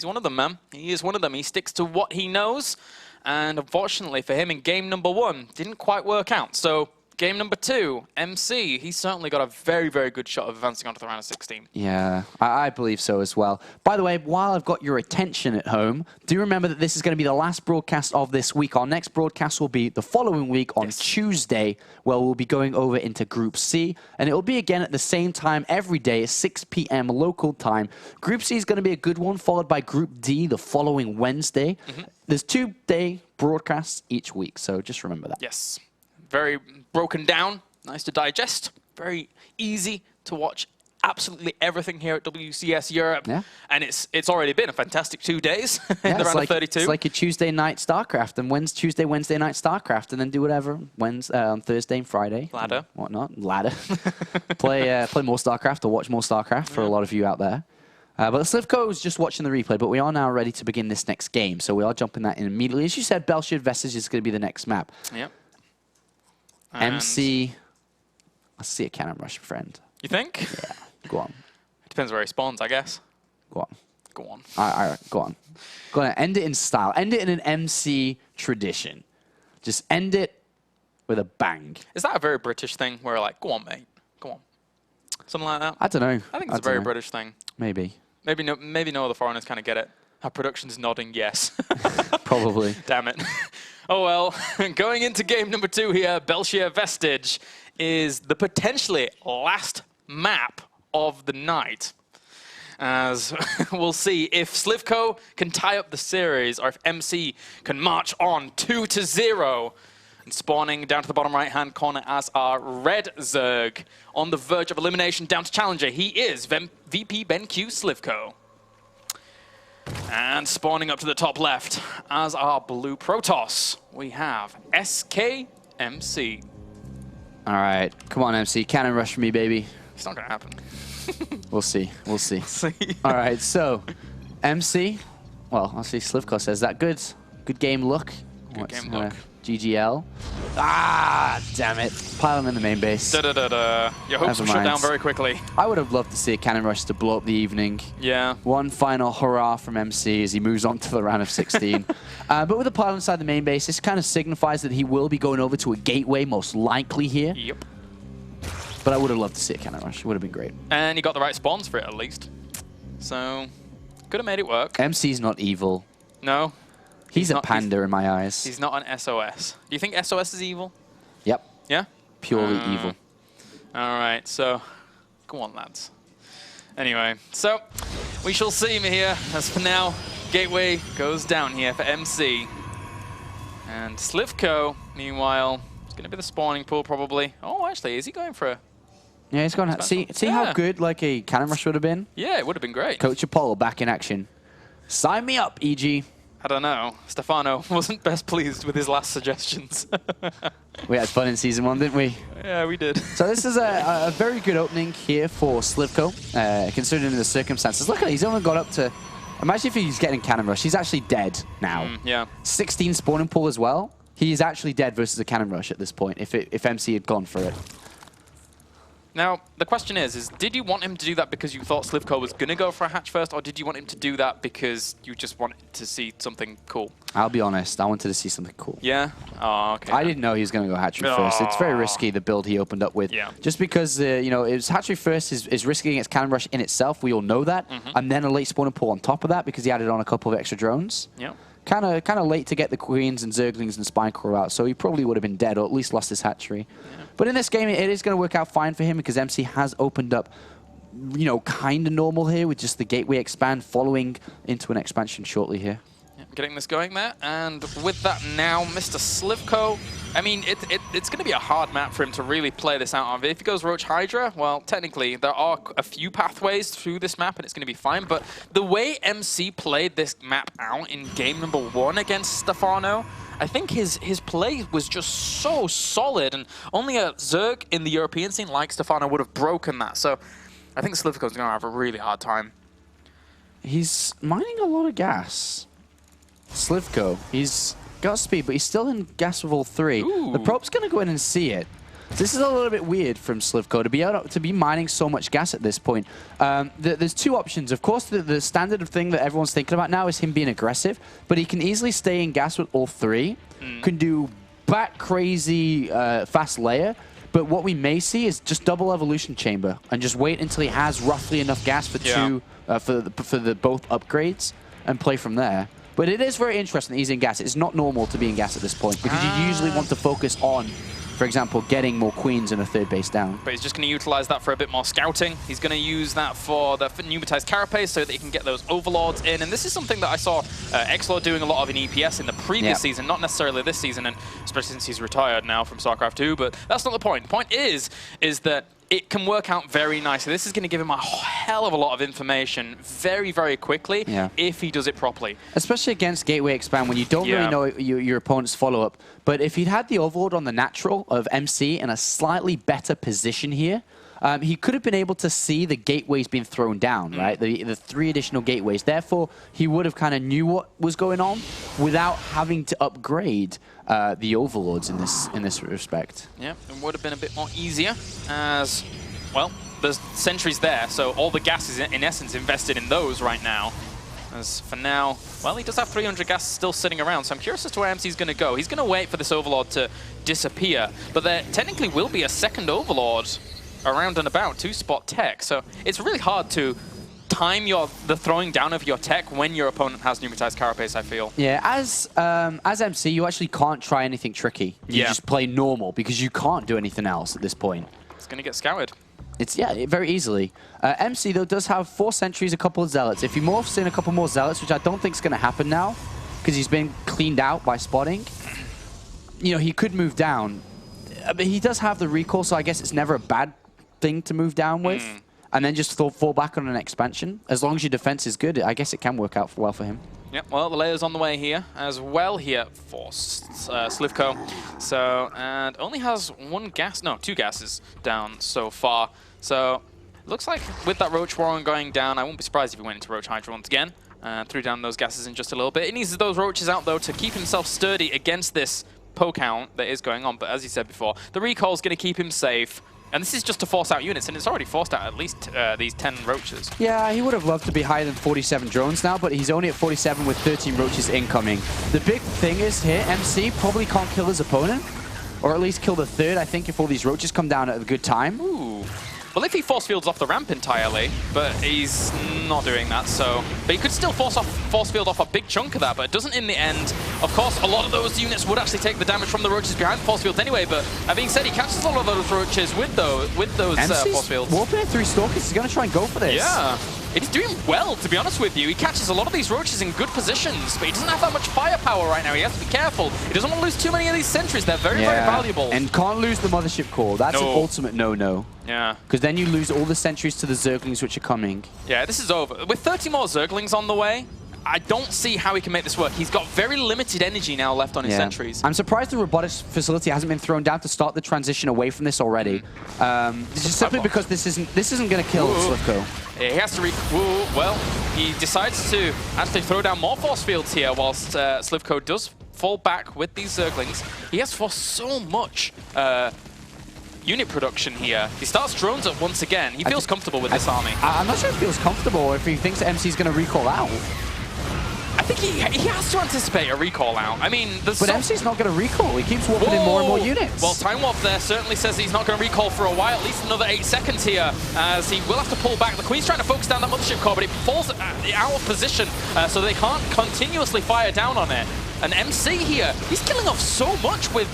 Speaker 1: one of them, man. He is one of them. He sticks to what he knows, and unfortunately for him in game number 1, didn't quite work out. So game number 2, MC, he certainly got a very, very good shot of advancing onto the round of 16.
Speaker 3: Yeah, I believe so as well. By the way, while I've got your attention at home, do remember that this is going to be the last broadcast of this week. Our next broadcast will be the following week on Tuesday, where we'll be going over into Group C, and it will be again at the same time every day at 6 p.m. local time. Group C is going to be a good one, followed by Group D the following Wednesday. There's 2-day broadcasts each week, so just remember that.
Speaker 1: Yes. Very broken down, nice to digest, very easy to watch absolutely everything here at WCS Europe. Yeah. And it's already been a fantastic 2 days in the round of 32.
Speaker 3: It's like a Tuesday night StarCraft and Wednesday night StarCraft, and then do whatever on Thursday and Friday.
Speaker 1: Ladder.
Speaker 3: Whatnot. Ladder. play more StarCraft or watch more StarCraft for a lot of you out there. But sLivko is just watching the replay, but we are now ready to begin this next game, so we are jumping that in immediately. As you said, Belshir Vestige is going to be the next map.
Speaker 1: Yep.
Speaker 3: MC, I see a cannon rush, friend.
Speaker 1: You think?
Speaker 3: Yeah, go on.
Speaker 1: It depends where he spawns, I guess.
Speaker 3: Go on.
Speaker 1: Go on.
Speaker 3: All right, go on. Go on, end it in style. End it in an MC tradition. Just end it with a bang.
Speaker 1: Is that a very British thing where like, go on, mate, go on? Something like that?
Speaker 3: I don't know.
Speaker 1: I think it's a very British thing.
Speaker 3: Maybe.
Speaker 1: Maybe no other foreigners kind of get it. Our production's nodding yes.
Speaker 3: Probably.
Speaker 1: Damn it. Oh well, going into game number 2 here, Belshir Vestige is the potentially last map of the night. As we'll see if sLivko can tie up the series or if MC can march on 2-0. And spawning down to the bottom right-hand corner as our red Zerg on the verge of elimination down to challenger. He is VP BenQ sLivko. And spawning up to the top left as our blue Protoss, we have SKMC.
Speaker 3: All right, come on, MC. Cannon rush for me, baby.
Speaker 1: It's not going to happen.
Speaker 3: We'll see. We'll see. All right, so MC. Well, I'll see sLivko says that. Good game look.
Speaker 1: Good game look.
Speaker 3: GGL. Ah, damn it. Pile him in the main base.
Speaker 1: Your hopes were shut down very quickly.
Speaker 3: I would have loved to see a cannon rush to blow up the evening.
Speaker 1: Yeah.
Speaker 3: One final hurrah from MC as he moves on to the round of 16. But with a pile inside the main base, this kind of signifies that he will be going over to a gateway, most likely here.
Speaker 1: Yep.
Speaker 3: But I would have loved to see a cannon rush. It would have been great.
Speaker 1: And he got the right spawns for it, at least. So, could have made it work.
Speaker 3: MC's not evil.
Speaker 1: No.
Speaker 3: He's a panda in my eyes.
Speaker 1: He's not an SOS. Do you think SOS is evil?
Speaker 3: Yep.
Speaker 1: Yeah?
Speaker 3: Purely evil.
Speaker 1: All right, so go on, lads. Anyway, so we shall see here. As for now, gateway goes down here for MC. And sLivko, meanwhile, is going to be the spawning pool probably. Oh, actually, is he going for a...
Speaker 3: Yeah, he's going to... See how good like a cannon rush would have been? Yeah,
Speaker 1: it would have been great.
Speaker 3: Coach Apollo back in action. Sign me up, EG.
Speaker 1: I don't know. Stefano wasn't best pleased with his last suggestions.
Speaker 3: We had fun in Season 1, didn't we?
Speaker 1: Yeah, we did.
Speaker 3: So this is a very good opening here for sLivko, considering the circumstances. Look at it, he's only got up to... Imagine if he's getting cannon rush. He's actually dead now.
Speaker 1: Yeah.
Speaker 3: 16 spawning pool as well. He's actually dead versus a cannon rush at this point, if MC had gone for it.
Speaker 1: Now, the question is did you want him to do that because you thought sLivko was going to go for a hatch first, or did you want him to do that because you just wanted to see something cool?
Speaker 3: I'll be honest, I wanted to see something cool.
Speaker 1: Yeah? Oh, okay.
Speaker 3: I didn't know he was going to go hatchery first. It's very risky, the build he opened up with.
Speaker 1: Yeah.
Speaker 3: Just because, you know, it was hatchery first is risky against cannon rush in itself. We all know that. And then a late spawning pool on top of that because he added on a couple of extra drones.
Speaker 1: Yeah.
Speaker 3: kind of late to get the Queens and Zerglings and Spinecraw out, so he probably would have been dead or at least lost his hatchery. Yeah. But in this game, it is going to work out fine for him because MC has opened up, you know, kind of normal here with just the gateway expand following into an expansion shortly here.
Speaker 1: Yeah, getting this going there, and with that now, Mr. sLivko, I mean, it's going to be a hard map for him to really play this out on. If he goes Roach Hydra, well, technically, there are a few pathways through this map, and it's going to be fine. But the way MC played this map out in game number 1 against Stefano, I think his play was just so solid, and only a Zerg in the European scene like Stefano would have broken that. So I think sLivko's going to have a really hard time. He's mining a lot of gas.
Speaker 3: sLivko, he's got speed, but he's still in gas level 3.
Speaker 1: Ooh.
Speaker 3: The probe's going to go in and see it. This is a little bit weird from sLivko to be able to be mining so much gas at this point. There's two options. Of course, the standard thing that everyone's thinking about now is him being aggressive, but he can easily stay in gas with all 3. Can do bat crazy fast layer. But what we may see is just double evolution chamber and just wait until he has roughly enough gas for for the both upgrades and play from there. But it is very interesting that he's in gas. It's not normal to be in gas at this point because you usually want to focus on, for example, getting more queens and a 3rd base down.
Speaker 1: But he's just going to utilize that for a bit more scouting. He's going to use that for the pneumatized carapace so that he can get those overlords in. And this is something that I saw Xlord doing a lot of in EPS in the previous season, not necessarily this season, and especially since he's retired now from StarCraft 2. But that's not the point. The point is that it can work out very nicely. This is going to give him a hell of a lot of information very, very quickly if he does it properly.
Speaker 3: Especially against Gateway Expand when you don't really know your opponent's follow-up. But if he'd had the Overlord on the natural of MC in a slightly better position here, he could have been able to see the gateways being thrown down, right? The 3 additional gateways. Therefore, he would have kind of knew what was going on without having to upgrade the Overlords in this respect.
Speaker 1: Yeah, it would have been a bit more easier as, well, there's sentries there, so all the gas is in essence invested in those right now. As for now, well, he does have 300 gas still sitting around, so I'm curious as to where MC's going to go. He's going to wait for this Overlord to disappear, but there technically will be a second Overlord around and about to spot tech, so it's really hard to time the throwing down of your tech when your opponent has pneumatized carapace, I feel.
Speaker 3: Yeah, as MC, you actually can't try anything tricky. You just play normal because you can't do anything else at this point.
Speaker 1: It's going to get scouted.
Speaker 3: It's, very easily. MC, though, does have 4 sentries, a couple of zealots. If he morphs in a couple more zealots, which I don't think is going to happen now, because he's been cleaned out by spotting, you know, he could move down. But he does have the recall, so I guess it's never a bad thing to move down with. And then just fall back on an expansion. As long as your defense is good, I guess it can work out well for him.
Speaker 1: Yep, well, the layer's on the way here as well here for sLivko. So, and only has 2 gases down so far. So, looks like with that Roach Warren going down, I won't be surprised if he went into Roach Hydra once again. Threw down those gases in just a little bit. He needs those Roaches out, though, to keep himself sturdy against this poke count that is going on. But as you said before, the recall's going to keep him safe. And this is just to force out units, and it's already forced out at least these 10 Roaches.
Speaker 3: Yeah, he would have loved to be higher than 47 drones now, but he's only at 47 with 13 Roaches incoming. The big thing is here, MC probably can't kill his opponent, or at least kill the 3rd, I think, if all these Roaches come down at a good time.
Speaker 1: Ooh. Well, if he force fields off the ramp entirely, but he's not doing that, so... But he could still force field off a big chunk of that, but it doesn't in the end. Of course, a lot of those units would actually take the damage from the Roaches behind force fields anyway, but that being said, he catches a lot of those Roaches with those force fields.
Speaker 3: Warping 3 Stalkers, he's going to try and go for this.
Speaker 1: Yeah. He's doing well, to be honest with you. He catches a lot of these Roaches in good positions, but he doesn't have that much firepower right now. He has to be careful. He doesn't want to lose too many of these sentries. They're very, very valuable.
Speaker 3: And can't lose the Mothership Core. That's an ultimate no-no.
Speaker 1: Yeah.
Speaker 3: Because then you lose all the sentries to the Zerglings which are coming.
Speaker 1: Yeah, this is over. With 30 more Zerglings on the way, I don't see how he can make this work. He's got very limited energy now left on his sentries.
Speaker 3: I'm surprised the robotics facility hasn't been thrown down to start the transition away from this already. Just simply because this isn't going to kill sLivko.
Speaker 1: He has to well, he decides to actually throw down more force fields here whilst sLivko does fall back with these Zerglings. He has forced so much unit production here. He starts drones up once again. He feels comfortable with this army.
Speaker 3: I'm not sure if he feels comfortable or if he thinks that MC is going to recall out.
Speaker 1: I think he has to anticipate a recall out. I mean,
Speaker 3: but MC's not going to recall. He keeps warping in more and more units.
Speaker 1: Well, Time Warp there certainly says he's not going to recall for a while, at least another 8 seconds here, as he will have to pull back. The Queen's trying to focus down that Mothership core, but it falls out of position, so they can't continuously fire down on it. And MC here, he's killing off so much with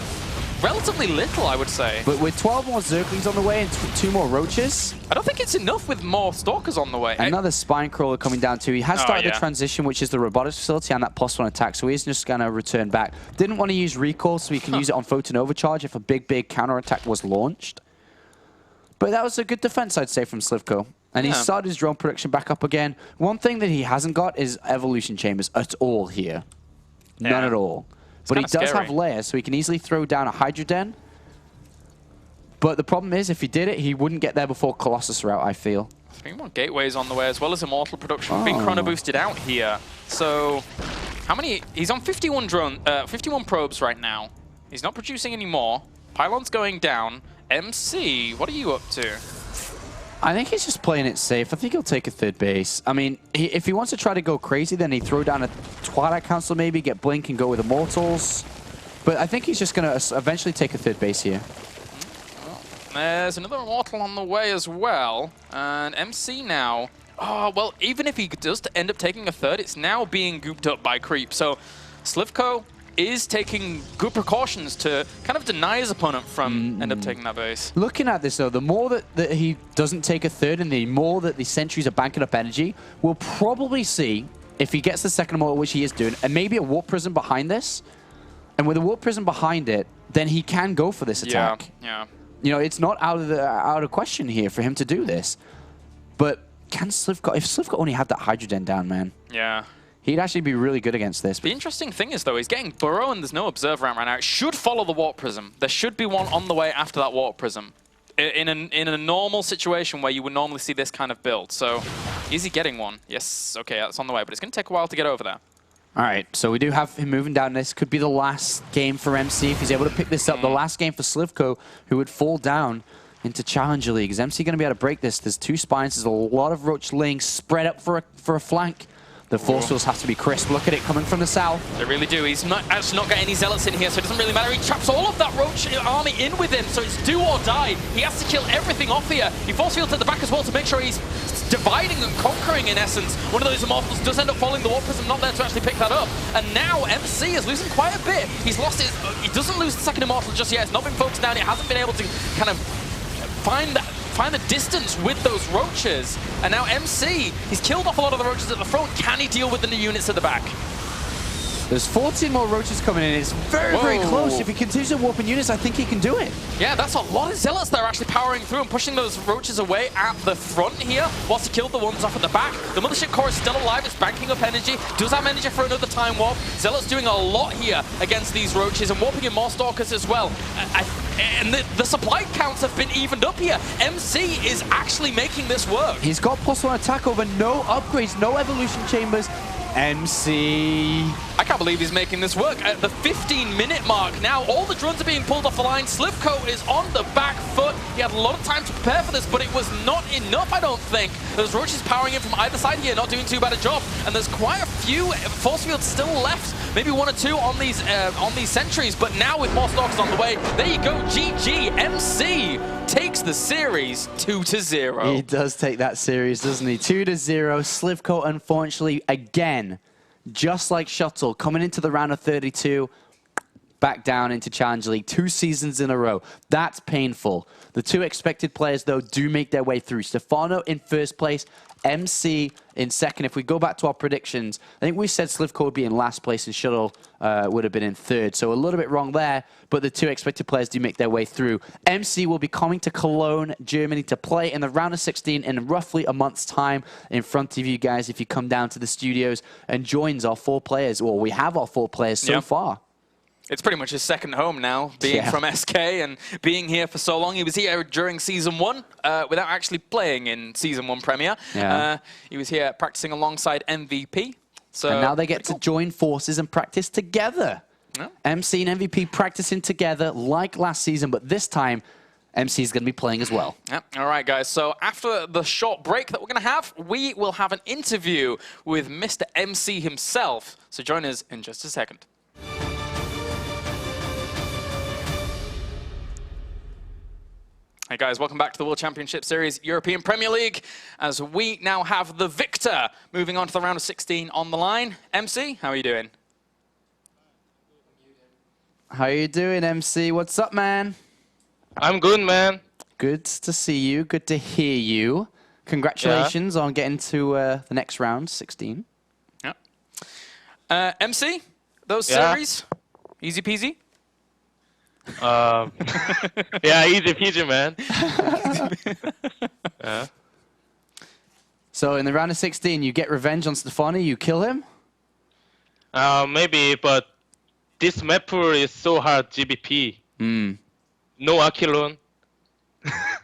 Speaker 1: relatively little, I would say.
Speaker 3: But with 12 more Zerglings on the way and 2 more Roaches.
Speaker 1: I don't think it's enough with more Stalkers on the way.
Speaker 3: Another Spine Crawler coming down too. He has started the transition, which is the robotics facility and that +1 attack, so he's just going to return back. Didn't want to use recall, so he can use it on Photon Overcharge if a big counterattack was launched. But that was a good defense, I'd say, from sLivko. And he started his drone production back up again. One thing that he hasn't got is evolution chambers at all here. None at all. But he does have layers, so he can easily throw down a Hydra Den. But the problem is, if he did it, he wouldn't get there before Colossus route, I feel.
Speaker 1: 3 more gateways on the way, as well as Immortal production being chrono boosted out here. So, how many? He's on 51 probes right now. He's not producing any more. Pylon's going down. MC, what are you up to?
Speaker 3: I think he's just playing it safe. I think he'll take a 3rd base. I mean, if he wants to try to go crazy, then he'd throw down a Twilight Council maybe, get Blink and go with Immortals. But I think he's just going to eventually take a 3rd base here.
Speaker 1: Well, there's another Immortal on the way as well. And MC now, oh, well, even if he does end up taking a 3rd, it's now being gooped up by Creep. So sLivko is taking good precautions to kind of deny his opponent from end up taking that base.
Speaker 3: Looking at this, though, the more that he doesn't take a 3rd and the more that the sentries are banking up energy, we'll probably see, if he gets the 2nd Immortal, which he is doing, and maybe a Warp Prism behind this, and with a Warp Prism behind it, then he can go for this attack.
Speaker 1: Yeah.
Speaker 3: You know, it's not out of question here for him to do this. But can sLivko, if sLivko only had that Hydra Den down, man.
Speaker 1: Yeah.
Speaker 3: He'd actually be really good against this.
Speaker 1: The interesting thing is, though, he's getting Burrow and there's no Observer out right now. It should follow the Warp Prism. There should be one on the way after that Warp Prism. In a normal situation where you would normally see this kind of build. So, is he getting one? Yes, okay, that's on the way, but it's going to take a while to get over there.
Speaker 3: All right, so we do have him moving down. This could be the last game for MC if he's able to pick this up. The last game for sLivko, who would fall down into Challenger League. Is MC going to be able to break this? There's 2 spines. There's a lot of Roach Lings spread up for a flank. The force fields have to be crisp. Look at it coming from the south.
Speaker 1: They really do. He's actually not got any Zealots in here, so it doesn't really matter. He traps all of that Roach army in with him, so it's do or die. He has to kill everything off here. He force fields at the back as well to make sure he's dividing and conquering, in essence. One of those Immortals does end up falling. The Warp Prism not there to actually pick that up. And now MC is losing quite a bit. He's lost his... He doesn't lose the 2nd Immortal just yet. It's not been focused down. It hasn't been able to kind of find the distance with those Roaches. And now MC, he's killed off a lot of the Roaches at the front. Can he deal with the new units at the back?
Speaker 3: There's 14 more Roaches coming in. It's very, very close. If he continues to warp in units, I think he can do it.
Speaker 1: Yeah, that's a lot of Zealots that are actually powering through and pushing those Roaches away at the front here, whilst he killed the ones off at the back. The Mothership core is still alive. It's banking up energy. Does have energy for another Time Warp. Zealots doing a lot here against these Roaches and warping in more Stalkers as well. And the supply counts have been evened up here. MC is actually making this work.
Speaker 3: He's got +1 attack over, no upgrades, no evolution chambers. MC.
Speaker 1: I can't believe he's making this work at the 15-minute mark. Now, all the drones are being pulled off the line. sLivko is on the back foot. He had a lot of time to prepare for this, but it was not enough, I don't think. There's Roaches powering in from either side here, not doing too bad a job. And there's quite a few force fields still left. Maybe 1 or 2 on these sentries, but now with more Stalkers on the way, there you go, GG. MC takes the series 2-0.
Speaker 3: He does take that series, doesn't he? 2-0. sLivko, unfortunately, again, just like Shuttle, coming into the round of 32, back down into Challenger League 2 seasons in a row. That's painful. The 2 expected players, though, do make their way through. Stefano in 1st place, MC in 2nd. If we go back to our predictions, I think we said sLivko would be in last place and Shuttle would have been in 3rd. So a little bit wrong there, but the 2 expected players do make their way through. MC will be coming to Cologne, Germany to play in the round of 16 in roughly a month's time in front of you guys if you come down to the studios and joins our 4 players. Well, we have our 4 players so far.
Speaker 1: It's pretty much his second home now, being from SK and being here for so long. He was here during Season 1 without actually playing in Season 1 Premier. He was here practicing alongside MVP. So
Speaker 3: and now they get to join forces and practice together. MC and MVP practicing together like last season, but this time MC is going to be playing as well.
Speaker 1: Yep. All right, guys. So after the short break that we're going to have, we will have an interview with Mr. MC himself. So join us in just a second. Hey guys, welcome back to the World Championship Series European Premier League, as we now have the victor moving on to the round of 16 on the line. MC, how are you doing?
Speaker 3: How are you doing, MC? What's up, man?
Speaker 4: I'm good, man.
Speaker 3: Good to see you. Good to hear you. Congratulations on getting to the next round, 16.
Speaker 1: Yeah. MC, those series, easy peasy?
Speaker 4: Yeah, easy peasy, man. Yeah.
Speaker 3: So in the round of 16, you get revenge on Stefano, you kill him?
Speaker 4: Maybe, but this map is so hard, GBP. No Aquilon.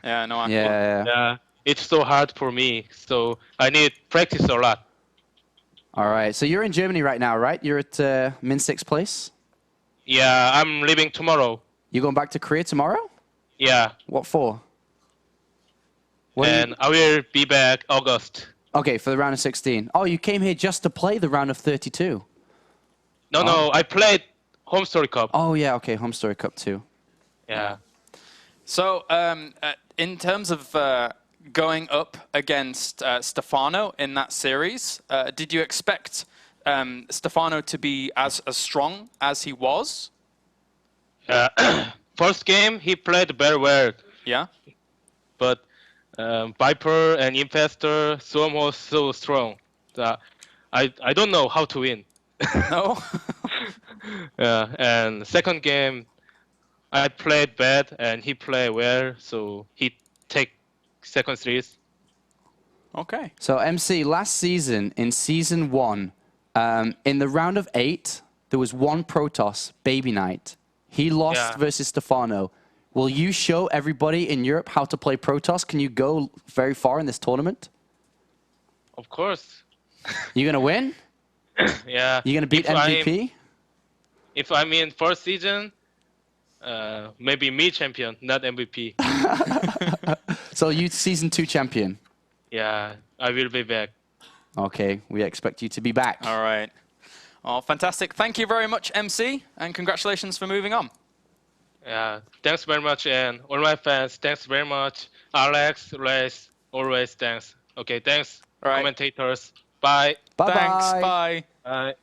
Speaker 1: Yeah, no,
Speaker 3: Yeah.
Speaker 4: It's so hard for me, so I need practice a lot.
Speaker 3: All right, so you're in Germany right now, right? You're at min 6th place?
Speaker 4: Yeah, I'm leaving tomorrow.
Speaker 3: You going back to Korea tomorrow?
Speaker 4: Yeah,
Speaker 3: What for?
Speaker 4: and I will be back August.
Speaker 3: Okay, for the round of 16. Oh, you came here just to play the round of 32.
Speaker 4: No, I played Home Story Cup.
Speaker 3: Oh, yeah, okay, Home Story Cup 2.
Speaker 4: Yeah.
Speaker 1: So, in terms of going up against Stefano in that series, did you expect Stefano to be as strong as he was?
Speaker 4: First game, he played very well.
Speaker 1: Yeah?
Speaker 4: But Viper and Infestor, Swarm was so strong that I don't know how to win.
Speaker 1: No?
Speaker 4: Yeah, and second game, I played bad and he played well, so he take second series.
Speaker 1: Okay.
Speaker 3: So, MC, last season, in Season 1, in the round of 8, there was one Protoss, Baby Knight. He lost versus Stefano. Will you show everybody in Europe how to play Protoss? Can you go very far in this tournament?
Speaker 4: Of course.
Speaker 3: You going to win?
Speaker 4: Yeah.
Speaker 3: You going to beat MVP?
Speaker 4: If I'm in first season, maybe me champion, not MVP.
Speaker 3: So you Season 2 champion?
Speaker 4: Yeah, I will be back.
Speaker 3: Okay, we expect you to be back.
Speaker 1: All right. Oh, fantastic. Thank you very much, MC, and congratulations for moving on.
Speaker 4: Yeah, thanks very much, and all my fans, thanks very much. Alex, Reyes, always thanks. Okay, thanks, commentators. Bye.
Speaker 3: Bye-bye.
Speaker 1: Thanks. Bye.
Speaker 4: Bye.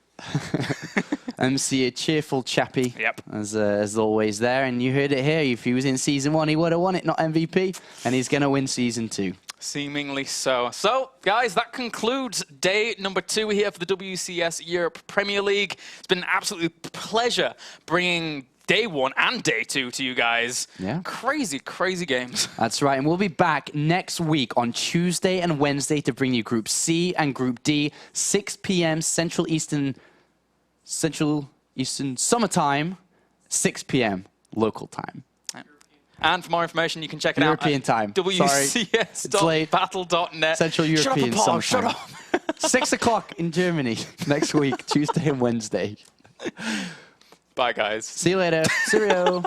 Speaker 3: MC, a cheerful chappy,
Speaker 1: Yep.
Speaker 3: as always there. And you heard it here. If he was in Season 1, he would have won it, not MVP. And he's going to win Season 2.
Speaker 1: Seemingly so. So, guys, that concludes day number 2 here for the WCS Europe Premier League. It's been an absolute pleasure bringing day 1 and day 2 to you guys.
Speaker 3: Yeah.
Speaker 1: Crazy, crazy games.
Speaker 3: That's right. And we'll be back next week on Tuesday and Wednesday to bring you Group C and Group D, 6 p.m. Central Eastern Summertime, 6 p.m. local time.
Speaker 1: And for more information, you can check it
Speaker 3: European
Speaker 1: out
Speaker 3: time.
Speaker 1: at WCS.battle.net.
Speaker 3: Central European summertime.
Speaker 1: Shut up.
Speaker 3: 6 o'clock in Germany next week, Tuesday and Wednesday.
Speaker 1: Bye, guys.
Speaker 3: See you later. Cheerio.